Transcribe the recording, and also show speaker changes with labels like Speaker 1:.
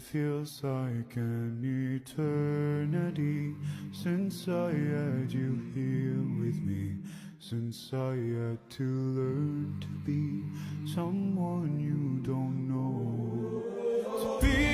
Speaker 1: It feels like an eternity since I had you here with me, since I had to learn to be someone you don't know. To be